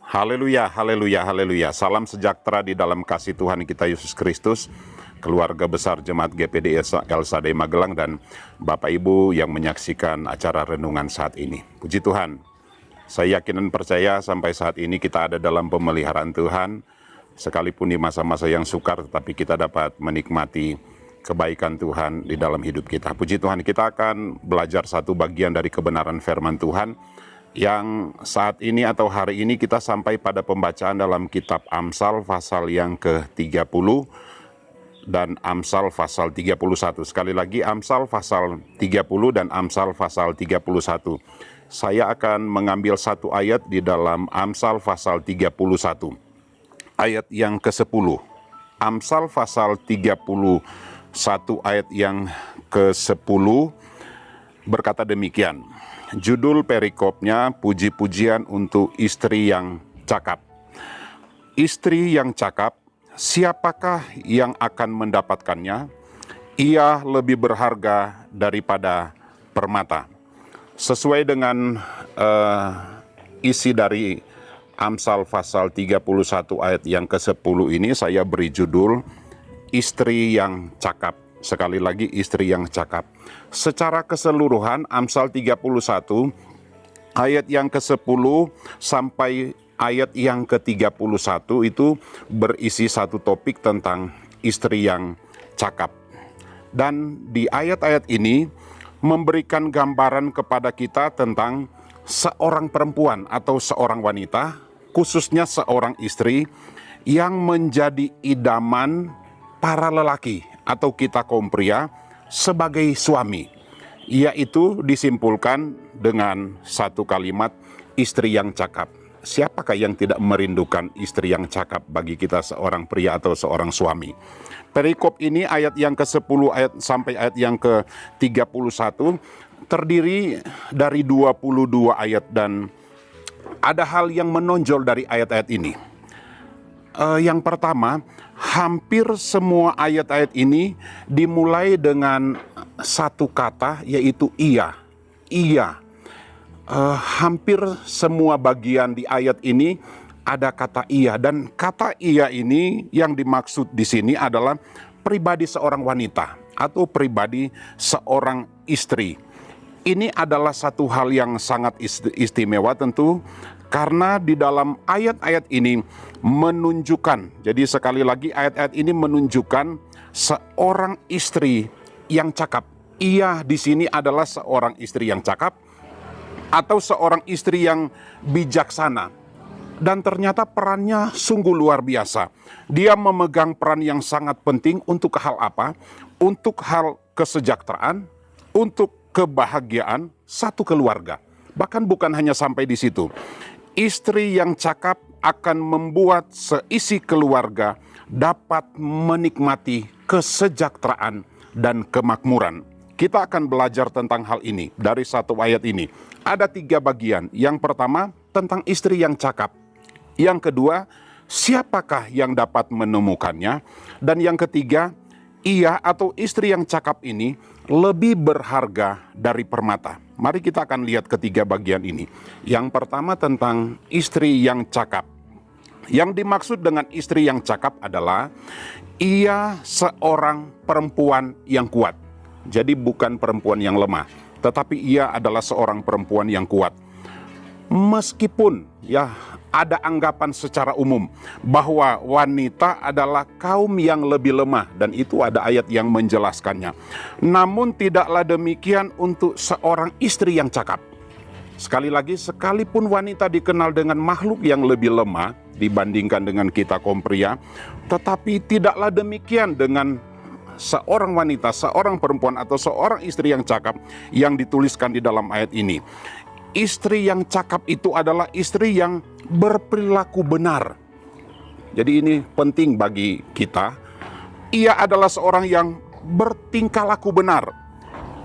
Haleluya, haleluya, haleluya. Salam sejahtera di dalam kasih Tuhan kita Yesus Kristus, keluarga besar Jemaat GPD El Shaddai Magelang, dan Bapak Ibu yang menyaksikan acara renungan saat ini. Puji Tuhan, saya yakin dan percaya sampai saat ini kita ada dalam pemeliharaan Tuhan, sekalipun di masa-masa yang sukar, tetapi kita dapat menikmati kebaikan Tuhan di dalam hidup kita. Puji Tuhan, kita akan belajar satu bagian dari kebenaran firman Tuhan, yang saat ini atau hari ini kita sampai pada pembacaan dalam kitab Amsal pasal yang ke-30 dan Amsal pasal 31. Sekali lagi, Amsal pasal 30 dan Amsal pasal 31. Saya akan mengambil satu ayat di dalam Amsal pasal 31. Ayat yang ke-10. Amsal pasal 31 ayat yang ke-10 berkata demikian. Judul perikopnya, puji-pujian untuk istri yang cakap. Istri yang cakap, siapakah yang akan mendapatkannya? Ia lebih berharga daripada permata. Sesuai dengan isi dari Amsal pasal 31 ayat yang ke-10 ini, saya beri judul istri yang cakap. Sekali lagi, istri yang cakap. Secara keseluruhan, Amsal 31 ayat yang ke-10 sampai ayat yang ke-31 itu berisi satu topik tentang istri yang cakap. Dan di ayat-ayat ini memberikan gambaran kepada kita tentang seorang perempuan atau seorang wanita, khususnya seorang istri yang menjadi idaman para lelaki atau kita kaum pria sebagai suami, yaitu disimpulkan dengan satu kalimat, istri yang cakap. Siapakah yang tidak merindukan istri yang cakap bagi kita seorang pria atau seorang suami? Perikop ini ayat yang ke-10 ayat sampai ayat yang ke-31 terdiri dari 22 ayat, dan ada hal yang menonjol dari ayat-ayat ini. Yang pertama, hampir semua ayat-ayat ini dimulai dengan satu kata, yaitu ia. Ia. Hampir semua bagian di ayat ini ada kata ia, dan kata ia ini yang dimaksud di sini adalah pribadi seorang wanita atau pribadi seorang istri. Ini adalah satu hal yang sangat istimewa tentu, karena di dalam ayat-ayat ini menunjukkan, jadi sekali lagi ayat-ayat ini menunjukkan seorang istri yang cakap. Ia di sini adalah seorang istri yang cakap atau seorang istri yang bijaksana. Dan ternyata perannya sungguh luar biasa. Dia memegang peran yang sangat penting untuk hal apa? Untuk hal kesejahteraan, untuk kebahagiaan satu keluarga. Bahkan bukan hanya sampai di situ. Istri yang cakap akan membuat seisi keluarga dapat menikmati kesejahteraan dan kemakmuran. Kita akan belajar tentang hal ini dari satu ayat ini. Ada 3 bagian. Yang pertama, tentang istri yang cakap. Yang kedua, siapakah yang dapat menemukannya? Dan yang ketiga, ia atau istri yang cakap ini lebih berharga dari permata. Mari kita akan lihat ketiga bagian ini. Yang pertama tentang istri yang cakap. Yang dimaksud dengan istri yang cakap adalah ia seorang perempuan yang kuat. Jadi bukan perempuan yang lemah, tetapi ia adalah seorang perempuan yang kuat. Meskipun ya ada anggapan secara umum bahwa wanita adalah kaum yang lebih lemah, dan itu ada ayat yang menjelaskannya. Namun tidaklah demikian untuk seorang istri yang cakap. Sekali lagi, sekalipun wanita dikenal dengan makhluk yang lebih lemah dibandingkan dengan kita kaum pria, tetapi tidaklah demikian dengan seorang wanita, seorang perempuan atau seorang istri yang cakap yang dituliskan di dalam ayat ini. Istri yang cakap itu adalah istri yang berperilaku benar. Jadi ini penting bagi kita. Ia adalah seorang yang bertingkah laku benar.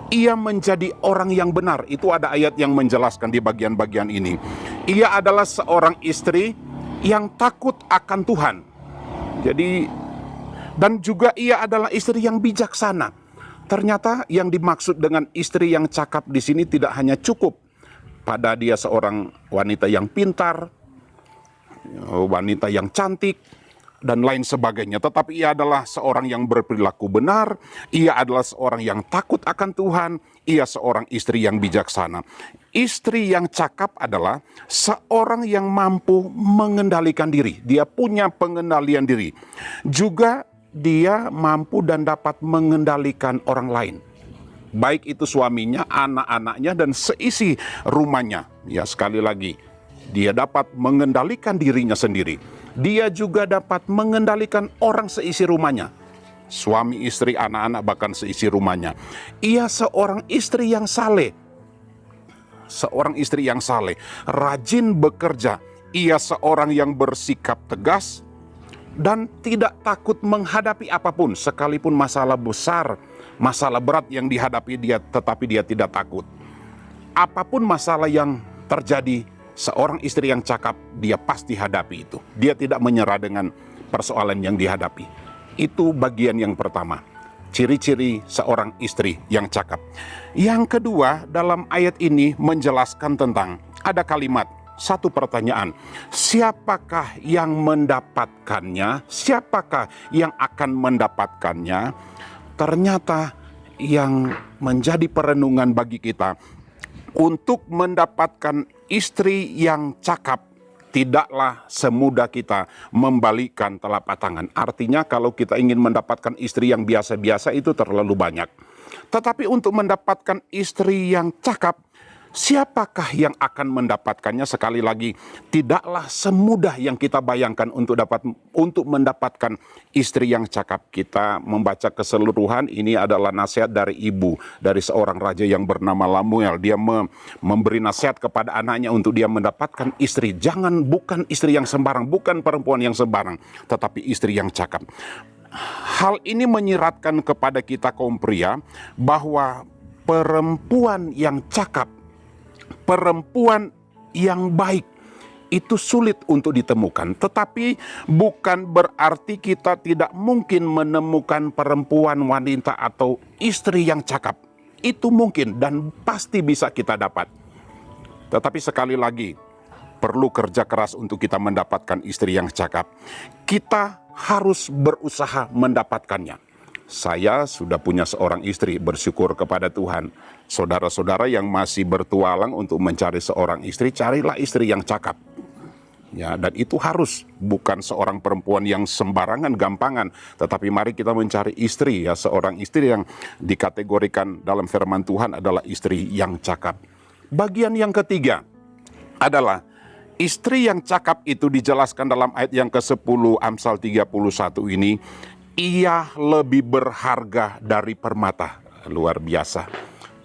Ia menjadi orang yang benar. Itu ada ayat yang menjelaskan di bagian-bagian ini. Ia adalah seorang istri yang takut akan Tuhan. Jadi, dan juga ia adalah istri yang bijaksana. Ternyata yang dimaksud dengan istri yang cakap di sini tidak hanya cukup pada dia seorang wanita yang pintar, wanita yang cantik, dan lain sebagainya. Tetapi ia adalah seorang yang berperilaku benar, ia adalah seorang yang takut akan Tuhan, ia seorang istri yang bijaksana. Istri yang cakap adalah seorang yang mampu mengendalikan diri. Dia punya pengendalian diri. Juga dia mampu dan dapat mengendalikan orang lain. Baik itu suaminya, anak-anaknya, dan seisi rumahnya. Ya, sekali lagi, dia dapat mengendalikan dirinya sendiri. Dia juga dapat mengendalikan orang seisi rumahnya. Suami, istri, anak-anak, bahkan seisi rumahnya. Ia seorang istri yang saleh. Seorang istri yang saleh, rajin bekerja. Ia seorang yang bersikap tegas dan tidak takut menghadapi apapun, sekalipun masalah besar, masalah berat yang dihadapi dia, tetapi dia tidak takut. Apapun masalah yang terjadi, seorang istri yang cakap, dia pasti hadapi itu. Dia tidak menyerah dengan persoalan yang dihadapi. Itu bagian yang pertama. Ciri-ciri seorang istri yang cakap. Yang kedua, dalam ayat ini menjelaskan tentang, ada kalimat, satu pertanyaan. Siapakah yang mendapatkannya? Siapakah yang akan mendapatkannya? Ternyata yang menjadi perenungan bagi kita, untuk mendapatkan istri yang cakap, tidaklah semudah kita membalikkan telapak tangan. Artinya kalau kita ingin mendapatkan istri yang biasa-biasa itu terlalu banyak. Tetapi untuk mendapatkan istri yang cakap, siapakah yang akan mendapatkannya? Sekali lagi, tidaklah semudah yang kita bayangkan untuk mendapatkan istri yang cakap. Kita membaca keseluruhan, ini adalah nasihat dari ibu, dari seorang raja yang bernama Lemuel. Dia memberi nasihat kepada anaknya untuk dia mendapatkan istri. Bukan istri yang sembarang, bukan perempuan yang sembarang, tetapi istri yang cakap. Hal ini menyiratkan kepada kita kaum pria bahwa perempuan yang cakap, perempuan yang baik itu sulit untuk ditemukan. Tetapi bukan berarti kita tidak mungkin menemukan perempuan, wanita, atau istri yang cakap. Itu mungkin dan pasti bisa kita dapat. Tetapi sekali lagi, perlu kerja keras untuk kita mendapatkan istri yang cakap. Kita harus berusaha mendapatkannya. Saya sudah punya seorang istri, bersyukur kepada Tuhan. Saudara-saudara yang masih bertualang untuk mencari seorang istri, carilah istri yang cakap. Ya, dan itu harus, bukan seorang perempuan yang sembarangan, gampangan, tetapi mari kita mencari istri, ya, seorang istri yang dikategorikan dalam firman Tuhan adalah istri yang cakap. Bagian yang ketiga adalah istri yang cakap itu dijelaskan dalam ayat yang ke-10 Amsal 31 ini. Ia lebih berharga dari permata. Luar biasa.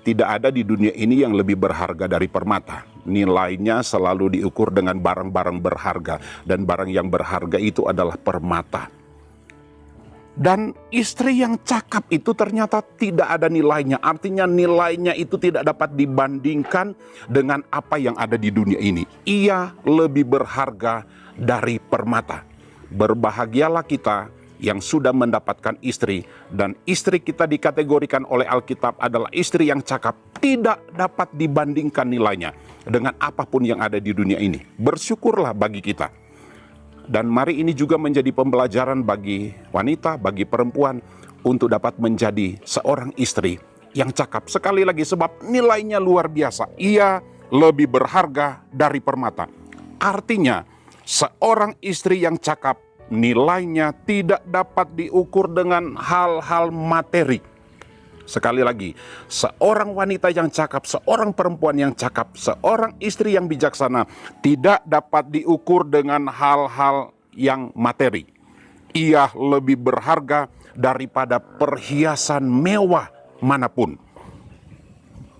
Tidak ada di dunia ini yang lebih berharga dari permata. Nilainya selalu diukur dengan barang-barang berharga. Dan barang yang berharga itu adalah permata. Dan istri yang cakap itu ternyata tidak ada nilainya. Artinya nilainya itu tidak dapat dibandingkan dengan apa yang ada di dunia ini. Ia lebih berharga dari permata. Berbahagialah kita yang sudah mendapatkan istri, dan istri kita dikategorikan oleh Alkitab adalah istri yang cakap, tidak dapat dibandingkan nilainya dengan apapun yang ada di dunia ini. Bersyukurlah bagi kita. Dan mari ini juga menjadi pembelajaran bagi wanita, bagi perempuan, untuk dapat menjadi seorang istri yang cakap. Sekali lagi, sebab nilainya luar biasa. Ia lebih berharga dari permata. Artinya, seorang istri yang cakap, nilainya tidak dapat diukur dengan hal-hal materi. Sekali lagi, seorang wanita yang cakap, seorang perempuan yang cakap, seorang istri yang bijaksana tidak dapat diukur dengan hal-hal yang materi. Ia lebih berharga daripada perhiasan mewah manapun.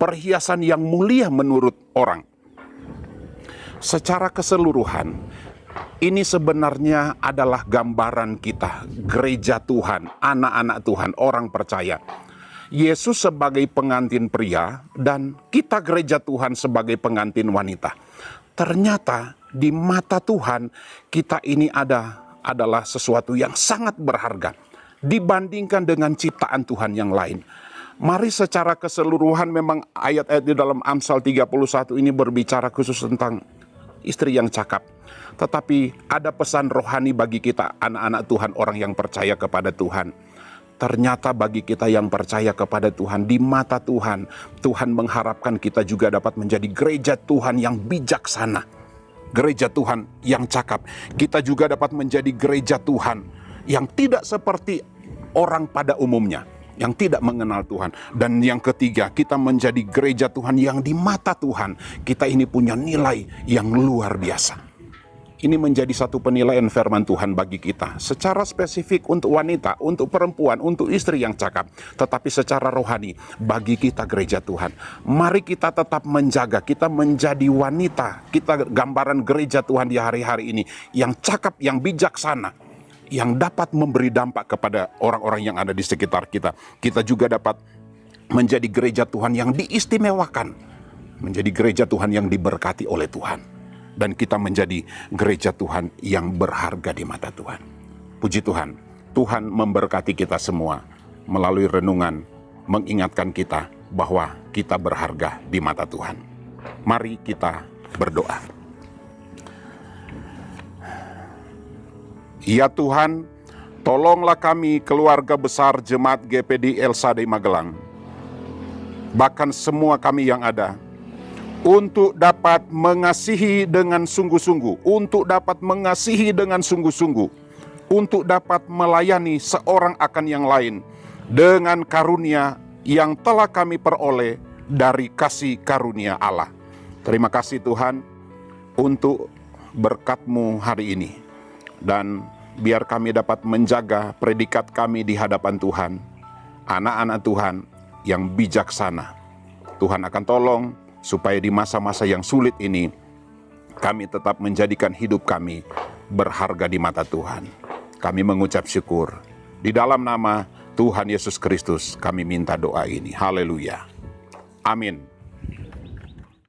Perhiasan yang mulia menurut orang. Secara keseluruhan, ini sebenarnya adalah gambaran kita, gereja Tuhan, anak-anak Tuhan, orang percaya, Yesus sebagai pengantin pria dan kita gereja Tuhan sebagai pengantin wanita. Ternyata di mata Tuhan kita ini adalah sesuatu yang sangat berharga dibandingkan dengan ciptaan Tuhan yang lain. Mari secara keseluruhan, memang ayat-ayat di dalam Amsal 31 ini berbicara khusus tentang istri yang cakap. Tetapi ada pesan rohani bagi kita, anak-anak Tuhan, orang yang percaya kepada Tuhan. Ternyata bagi kita yang percaya kepada Tuhan, di mata Tuhan, Tuhan mengharapkan kita juga dapat menjadi gereja Tuhan yang bijaksana. Gereja Tuhan yang cakap. Kita juga dapat menjadi gereja Tuhan yang tidak seperti orang pada umumnya, yang tidak mengenal Tuhan. Dan yang ketiga, kita menjadi gereja Tuhan yang di mata Tuhan, kita ini punya nilai yang luar biasa. Ini menjadi satu penilaian firman Tuhan bagi kita. Secara spesifik untuk wanita, untuk perempuan, untuk istri yang cakap. Tetapi secara rohani, bagi kita gereja Tuhan. Mari kita tetap menjaga, kita menjadi wanita. Kita gambaran gereja Tuhan di hari-hari ini. Yang cakap, yang bijaksana. Yang dapat memberi dampak kepada orang-orang yang ada di sekitar kita. Kita juga dapat menjadi gereja Tuhan yang diistimewakan. Menjadi gereja Tuhan yang diberkati oleh Tuhan. Dan kita menjadi gereja Tuhan yang berharga di mata Tuhan. Puji Tuhan, Tuhan memberkati kita semua melalui renungan mengingatkan kita bahwa kita berharga di mata Tuhan. Mari kita berdoa. Ya Tuhan, tolonglah kami keluarga besar Jemaat GPD El Shaddai Magelang, bahkan semua kami yang ada, untuk dapat mengasihi dengan sungguh-sungguh, untuk dapat mengasihi dengan sungguh-sungguh, untuk dapat melayani seorang akan yang lain dengan karunia yang telah kami peroleh dari kasih karunia Allah. Terima kasih Tuhan untuk berkat-Mu hari ini, dan biar kami dapat menjaga predikat kami di hadapan Tuhan, anak-anak Tuhan yang bijaksana. Tuhan akan tolong supaya di masa-masa yang sulit ini, kami tetap menjadikan hidup kami berharga di mata Tuhan. Kami mengucap syukur. Di dalam nama Tuhan Yesus Kristus kami minta doa ini. Haleluya. Amin.